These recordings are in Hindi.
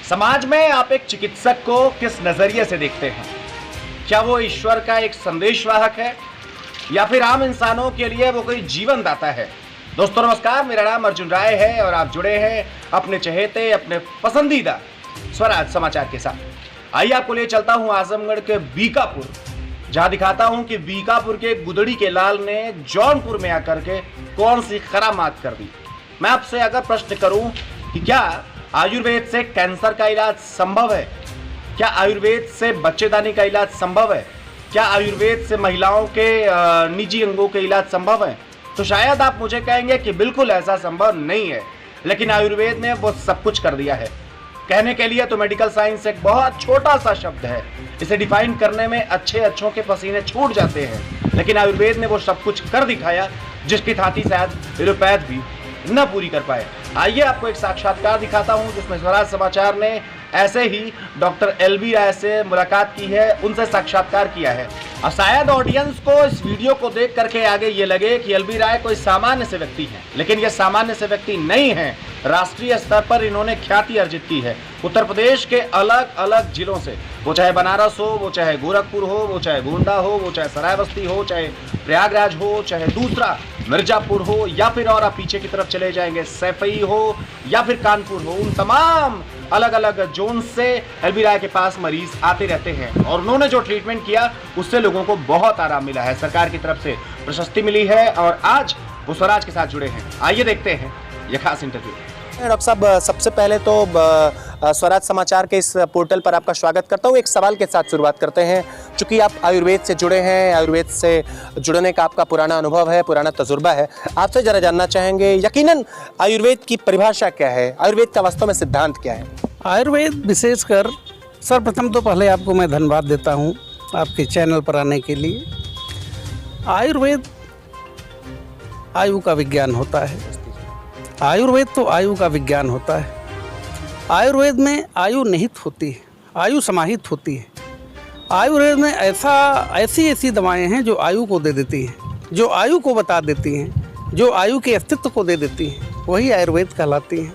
समाज में आप एक चिकित्सक को किस नजरिए से देखते हैं? क्या वो ईश्वर का एक संदेशवाहक है या फिर आम इंसानों के लिए वो कोई जीवन दाता है? दोस्तों नमस्कार, मेरा नाम अर्जुन राय है और आप जुड़े हैं अपने चहेते, अपने पसंदीदा स्वराज समाचार के साथ। आइए आपको ले चलता हूं आजमगढ़ के बीकापुर, जहां दिखाता हूं कि बीकापुर के गुदड़ी के लाल ने जौनपुर में आकर के कौन सी करामात कर दी। मैं आपसे अगर प्रश्न करूं कि क्या आयुर्वेद से कैंसर का इलाज संभव है, क्या आयुर्वेद से बच्चेदानी का इलाज संभव है, क्या आयुर्वेद से महिलाओं के निजी अंगों के इलाज संभव है, तो शायद आप मुझे कहेंगे कि बिल्कुल ऐसा संभव नहीं है। लेकिन आयुर्वेद ने वो सब कुछ कर दिया है। कहने के लिए तो मेडिकल साइंस एक बहुत छोटा सा शब्द है, इसे डिफाइन करने में अच्छों के पसीने छूट जाते हैं, लेकिन आयुर्वेद ने वो सब कुछ कर दिखाया जिसकी थाती शायद एलोपैथ भी न पूरी कर पाए। आइए आपको एक साक्षात्कार दिखाता हूं जिसमें स्वराज समाचार ने ऐसे ही डॉक्टर एलबी राय से मुलाकात की है, उनसे साक्षात्कार किया है। और शायद ऑडियंस को इस वीडियो को देख करके आगे ये लगे कि एलबी राय कोई सामान्य से व्यक्ति है, लेकिन ये सामान्य से व्यक्ति नहीं है। राष्ट्रीय स्तर पर इन्होंने ख्याति अर्जित की है। उत्तर प्रदेश के अलग अलग जिलों से, वो चाहे बनारस हो, वो चाहे गोरखपुर हो, वो चाहे गोंडा हो, वो चाहे सरायबस्ती हो, चाहे प्रयागराज हो, चाहे दूसरा मिर्जापुर हो, या फिर और आप पीछे की तरफ चले जाएंगे सैफई हो या फिर कानपुर हो, उन तमाम अलग अलग जोन से एलबी राय के पास मरीज आते रहते हैं। और उन्होंने जो ट्रीटमेंट किया उससे लोगों को बहुत आराम मिला है, सरकार की तरफ से प्रशस्ति मिली है और आज वो स्वराज के साथ जुड़े हैं। आइए देखते हैं यह खास इंटरव्यू। डॉक्टर साहब, सबसे पहले तो स्वराज समाचार के इस पोर्टल पर आपका स्वागत करता हूँ। एक सवाल के साथ शुरुआत करते हैं। चूंकि आप आयुर्वेद से जुड़े हैं, आयुर्वेद से जुड़ने का आपका पुराना अनुभव है, पुराना तजुर्बा है, आपसे जरा जानना चाहेंगे यकीनन आयुर्वेद की परिभाषा क्या है, आयुर्वेद का वास्तव में सिद्धांत क्या है? आयुर्वेद विशेषकर, सर्वप्रथम तो पहले आपको मैं धन्यवाद देता हूँ आपके चैनल पर आने के लिए। आयुर्वेद आयु का विज्ञान होता है। आयुर्वेद तो आयु का विज्ञान होता है। आयुर्वेद में आयु निहित होती है, आयु समाहित होती है। आयुर्वेद में ऐसी दवाएं हैं जो आयु को दे देती हैं, जो आयु को बता देती हैं, जो आयु के अस्तित्व को दे देती हैं, वही आयुर्वेद कहलाती हैं।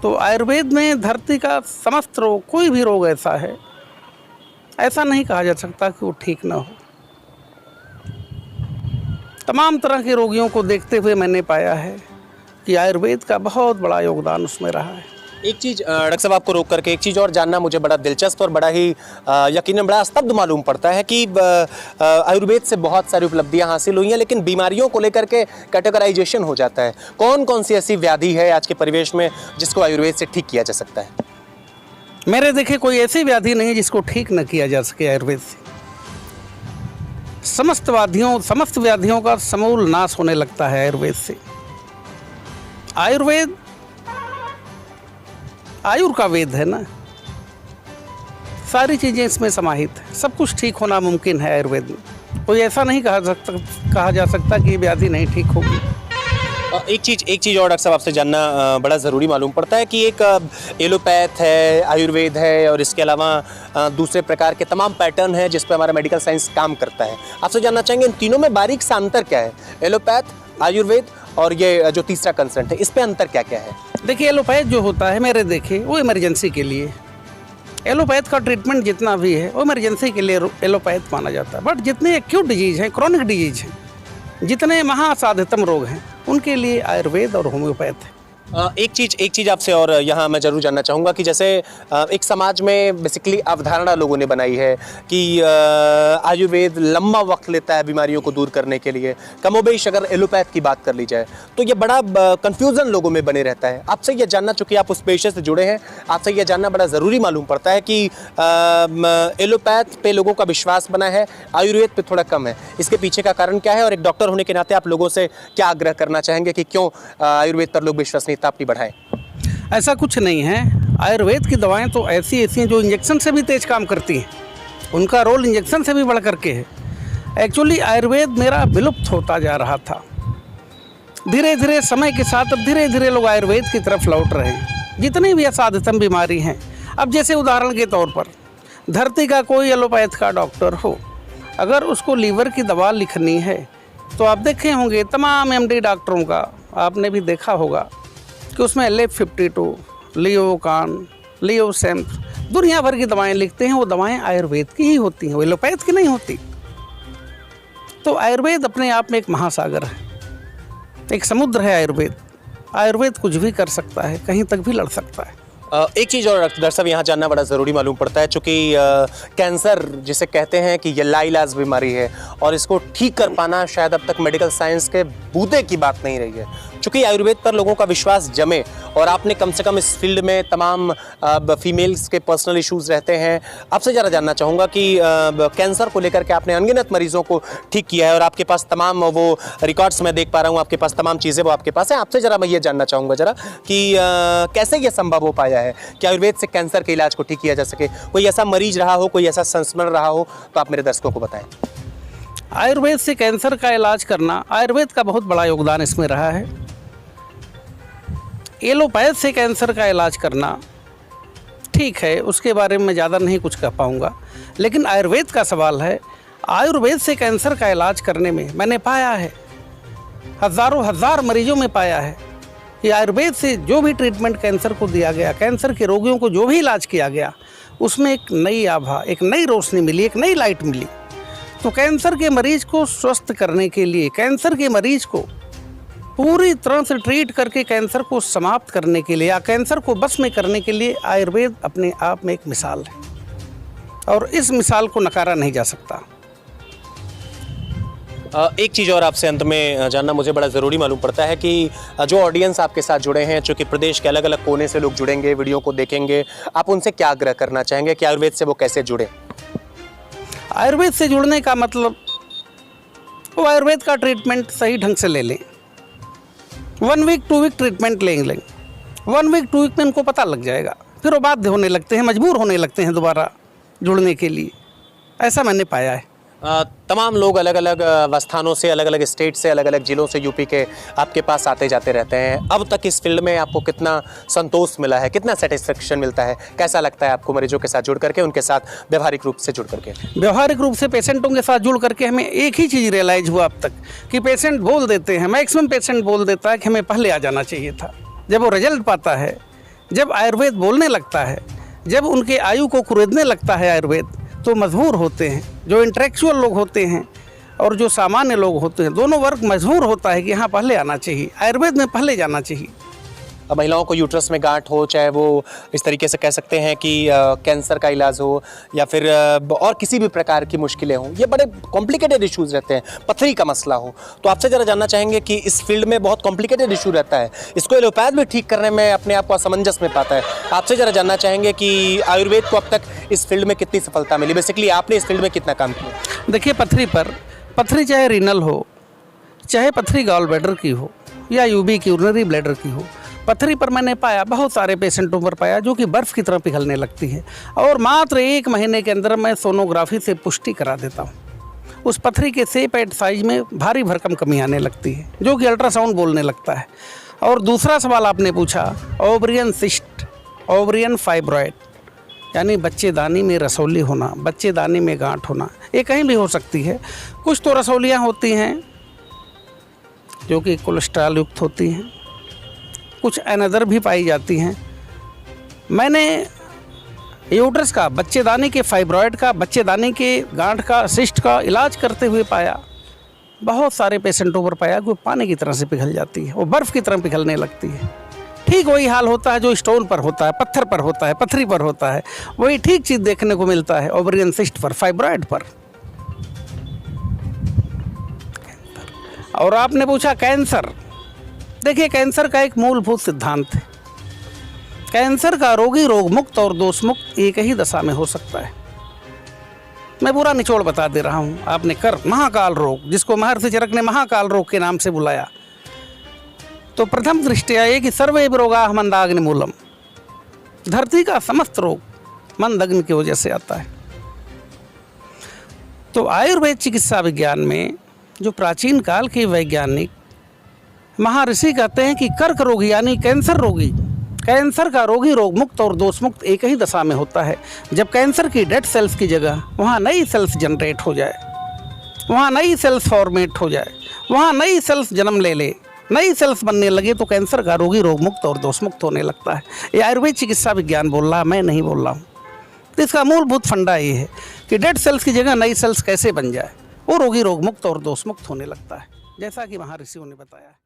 तो आयुर्वेद में धरती का समस्त रोग, कोई भी रोग ऐसा है, ऐसा नहीं कहा जा सकता कि वो ठीक ना हो। तमाम तरह के रोगियों को देखते हुए मैंने पाया है कि आयुर्वेद का बहुत बड़ा योगदान उसमें रहा है। एक चीज़ डॉक्टर साहब, आपको रोक करके एक चीज़ और जानना मुझे बड़ा दिलचस्प और बड़ा ही यकीनन बड़ा स्तब्ध मालूम पड़ता है कि आयुर्वेद से बहुत सारी उपलब्धियां हासिल हुई हैं, लेकिन बीमारियों को लेकर के कैटेगराइजेशन हो जाता है। कौन कौन सी ऐसी व्याधि है आज के परिवेश में जिसको आयुर्वेद से ठीक किया जा सकता है? मेरे देखे कोई ऐसी व्याधि नहीं जिसको ठीक न किया जा सके आयुर्वेद से। समस्त व्याधियों का समूल नाश होने लगता है आयुर्वेद से। आयुर्वेद आयुर का वेद है ना, सारी चीज़ें इसमें समाहित है, सब कुछ ठीक होना मुमकिन है आयुर्वेद में। कोई ऐसा नहीं कहा जा सकता कि ये व्याधि नहीं ठीक होगी। एक चीज़ और डॉक्टर साहब आपसे जानना बड़ा ज़रूरी मालूम पड़ता है कि एक एलोपैथ है, आयुर्वेद है और इसके अलावा दूसरे प्रकार के तमाम पैटर्न हैं जिस पर हमारा मेडिकल साइंस काम करता है। आपसे जानना चाहेंगे इन तीनों में बारीक सा अंतर क्या है? एलोपैथ, आयुर्वेद और ये जो तीसरा कंसेप्ट है, इस पे अंतर क्या क्या है? देखिए, एलोपैथ जो होता है, मेरे देखे वो इमरजेंसी के लिए, एलोपैथ का ट्रीटमेंट जितना भी है वो इमरजेंसी के लिए एलोपैथ माना जाता है। बट जितने एक्यूट डिजीज हैं, क्रॉनिक डिजीज हैं, जितने महासाध्यतम रोग हैं, उनके लिए आयुर्वेद और होम्योपैथ है। एक चीज़ आपसे और यहाँ मैं ज़रूर जानना चाहूँगा कि जैसे एक समाज में बेसिकली अवधारणा लोगों ने बनाई है कि आयुर्वेद लंबा वक्त लेता है बीमारियों को दूर करने के लिए। कमोबेश अगर एलोपैथ की बात कर ली जाए तो ये बड़ा कंफ्यूजन लोगों में बने रहता है। आपसे ये जानना, चूँकि आप उस पेशे से जुड़े हैं, आपसे ये जानना बड़ा ज़रूरी मालूम पड़ता है कि एलोपैथ पे लोगों का विश्वास बना है, आयुर्वेद पे थोड़ा कम है। इसके पीछे का कारण क्या है और एक डॉक्टर होने के नाते आप लोगों से क्या आग्रह करना चाहेंगे कि क्यों आयुर्वेद पर लोग विश्वसनीयता अपनी बढ़ाएं? ऐसा कुछ नहीं है। आयुर्वेद की दवाएं तो ऐसी हैं जो इंजेक्शन से भी तेज काम करती हैं, उनका रोल इंजेक्शन से भी बढ़ करके है। एक्चुअली आयुर्वेद मेरा विलुप्त होता जा रहा था। धीरे धीरे समय के साथ अब धीरे धीरे लोग आयुर्वेद की तरफ लौट रहे हैं। जितनी भी असाध्यतम बीमारी हैं, अब जैसे उदाहरण के तौर पर धरती का कोई एलोपैथ का डॉक्टर हो, अगर उसको लीवर की दवा लिखनी है तो आप देखे होंगे तमाम एमडी डॉक्टरों का, आपने भी देखा होगा कि उसमें LF52, लियोकान, लियो सैम्स, दुनिया भर की दवाएं लिखते हैं, वो दवाएं आयुर्वेद की ही होती हैं, वो एलोपैथ की नहीं होती। तो आयुर्वेद अपने आप में एक महासागर है, एक समुद्र है आयुर्वेद। आयुर्वेद कुछ भी कर सकता है, कहीं तक भी लड़ सकता है। एक चीज़ और डॉक्टर साहब यहाँ जानना बड़ा ज़रूरी मालूम पड़ता है, चूँकि कैंसर जिसे कहते हैं कि ये लाइलाज बीमारी है और इसको ठीक कर पाना शायद अब तक मेडिकल साइंस के बूते की बात नहीं रही है। चूँकि आयुर्वेद पर लोगों का विश्वास जमे और आपने कम से कम इस फील्ड में तमाम फीमेल्स के पर्सनल इश्यूज़ रहते हैं, आपसे ज़रा जानना चाहूँगा कि कैंसर को लेकर के आपने अनगिनत मरीज़ों को ठीक किया है और आपके पास तमाम वो रिकॉर्ड्स मैं देख पा रहा हूँ, आपके पास तमाम चीज़ें वो आपके पास हैं। आपसे ज़रा मैं ये जानना चाहूँगा ज़रा कि कैसे ये संभव हो पाया है कि आयुर्वेद से कैंसर के इलाज को ठीक किया जा सके। कोई ऐसा मरीज रहा हो, कोई ऐसा संस्मरण रहा हो तो आप मेरे दर्शकों को बताएं। आयुर्वेद से कैंसर का इलाज करना, आयुर्वेद का बहुत बड़ा योगदान इसमें रहा है। एलोपैथ से कैंसर का इलाज करना ठीक है, उसके बारे में ज़्यादा नहीं कुछ कह पाऊँगा, लेकिन आयुर्वेद का सवाल है। आयुर्वेद से कैंसर का इलाज करने में मैंने पाया है, हज़ारों हज़ार मरीजों में पाया है कि आयुर्वेद से जो भी ट्रीटमेंट कैंसर को दिया गया, कैंसर के रोगियों को जो भी इलाज किया गया, उसमें एक नई आभा, एक नई रोशनी मिली, एक नई लाइट मिली। तो कैंसर के मरीज को स्वस्थ करने के लिए, कैंसर के मरीज को पूरी तरह से ट्रीट करके कैंसर को समाप्त करने के लिए या कैंसर को बस में करने के लिए आयुर्वेद अपने आप में एक मिसाल है और इस मिसाल को नकारा नहीं जा सकता। एक चीज़ और आपसे अंत में जानना मुझे बड़ा ज़रूरी मालूम पड़ता है कि जो ऑडियंस आपके साथ जुड़े हैं, चूँकि प्रदेश के अलग अलग कोने से लोग जुड़ेंगे, वीडियो को देखेंगे, आप उनसे क्या आग्रह करना चाहेंगे कि आयुर्वेद से वो कैसे जुड़े? आयुर्वेद से जुड़ने का मतलब वो आयुर्वेद का ट्रीटमेंट सही ढंग से ले लें। 1 वीक 2 वीक ट्रीटमेंट लेंगे, 1 वीक 2 वीक में उनको पता लग जाएगा, फिर वो बाध्य होने लगते हैं, मजबूर होने लगते हैं दोबारा जुड़ने के लिए। ऐसा मैंने पाया है। तमाम लोग अलग अलग स्थानों से, अलग अलग स्टेट से, अलग अलग ज़िलों से, यूपी के आपके पास आते जाते रहते हैं। अब तक इस फील्ड में आपको कितना संतोष मिला है, कितना सेटिस्फेक्शन मिलता है, कैसा लगता है आपको मरीजों के साथ जुड़ करके, उनके साथ व्यवहारिक रूप से जुड़ करके? व्यवहारिक रूप से पेशेंटों के साथ जुड़ करके हमें एक ही चीज़ रियलाइज हुआ अब तक कि पेशेंट बोल देते हैं, मैक्सिमम पेशेंट बोल देता है कि हमें पहले आ जाना चाहिए था। जब वो रिजल्ट पाता है, जब आयुर्वेद बोलने लगता है, जब उनके आयु को कुरेदने लगता है आयुर्वेद, तो मजबूर होते हैं। जो इंटेलेक्चुअल लोग होते हैं और जो सामान्य लोग होते हैं, दोनों वर्ग मजबूर होता है कि हाँ पहले आना चाहिए, आयुर्वेद में पहले जाना चाहिए। महिलाओं को यूट्रस में गांठ हो, चाहे वो इस तरीके से कह सकते हैं कि कैंसर का इलाज हो या फिर और किसी भी प्रकार की मुश्किलें हों, ये बड़े कॉम्प्लिकेटेड इशूज़ रहते हैं, पथरी का मसला हो, तो आपसे ज़रा जानना चाहेंगे कि इस फील्ड में बहुत कॉम्प्लिकेटेड इशू रहता है, इसको एलोपैथ भी ठीक करने में अपने आप को असमंजस में पाता है। आपसे ज़रा जानना चाहेंगे कि आयुर्वेद को अब तक इस फील्ड में कितनी सफलता मिली, बेसिकली आपने इस फील्ड में कितना काम किया? देखिए, पथरी चाहे रीनल हो, चाहे पथरी गॉल ब्लैडर की हो या यूबी की यूरिनरी ब्लैडर की हो, पथरी पर मैंने पाया, बहुत सारे पेशेंटों पर पाया जो कि बर्फ़ की तरह पिघलने लगती है और मात्र 1 महीने के अंदर मैं सोनोग्राफी से पुष्टि करा देता हूँ। उस पथरी के शेप एंड साइज में भारी भरकम कमी आने लगती है जो कि अल्ट्रासाउंड बोलने लगता है। और दूसरा सवाल आपने पूछा, ओवरियन सिस्ट, ओवरियन फाइब्रॉयड, यानी बच्चेदानी में रसौली होना, बच्चेदानी में गांठ होना, ये कहीं भी हो सकती है। कुछ तो रसौलियाँ होती हैं जो कि कोलेस्ट्रॉल युक्त होती हैं, कुछ अनदर भी पाई जाती हैं। मैंने यूट्रस का, बच्चेदानी के फाइब्रॉयड का, बच्चेदानी के गांठ का, सिस्ट का इलाज करते हुए पाया, बहुत सारे पेशेंटों पर पाया कि वो पानी की तरह से पिघल जाती है, वो बर्फ़ की तरह पिघलने लगती है। ठीक वही हाल होता है जो स्टोन पर होता है, पत्थर पर होता है, पथरी पर होता है, वही ठीक चीज़ देखने को मिलता है ओवरियन सिस्ट पर, फाइब्रॉयड पर। और आपने पूछा कैंसर, देखिए कैंसर का एक मूलभूत सिद्धांत है, कैंसर का रोगी रोग मुक्त और दोष मुक्त एक ही दशा में हो सकता है। मैं पूरा निचोड़ बता दे रहा हूँ। आपने महाकाल रोग, जिसको महर्षि चरक ने महाकाल रोग के नाम से बुलाया, तो प्रथम दृष्टया ये कि सर्वे रोगाः मंदाग्नि मूलम, धरती का समस्त रोग मंदग्नि की वजह से आता है। तो आयुर्वेद चिकित्सा विज्ञान में जो प्राचीन काल के वैज्ञानिक महर्षि कहते हैं कि कर्क रोगी यानी कैंसर रोगी, कैंसर का रोगी रोग मुक्त और दोष मुक्त एक ही दशा में होता है जब कैंसर की डेड सेल्स की जगह वहाँ नई सेल्स जनरेट हो जाए, वहाँ नई सेल्स फॉर्मेट हो जाए, वहाँ नई सेल्स जन्म ले ले, नई सेल्स बनने लगे तो कैंसर का रोगी रोग मुक्त और दोष मुक्त होने लगता है। ये आयुर्वेद चिकित्सा विज्ञान बोल रहा, मैं नहीं बोल रहा हूँ। तो इसका मूलभूत फंडा ये है कि डेड सेल्स की जगह नई सेल्स कैसे बन जाए, वो रोगी रोग मुक्त और दोष मुक्त होने लगता है, जैसा कि वहाँ ऋषियों ने बताया।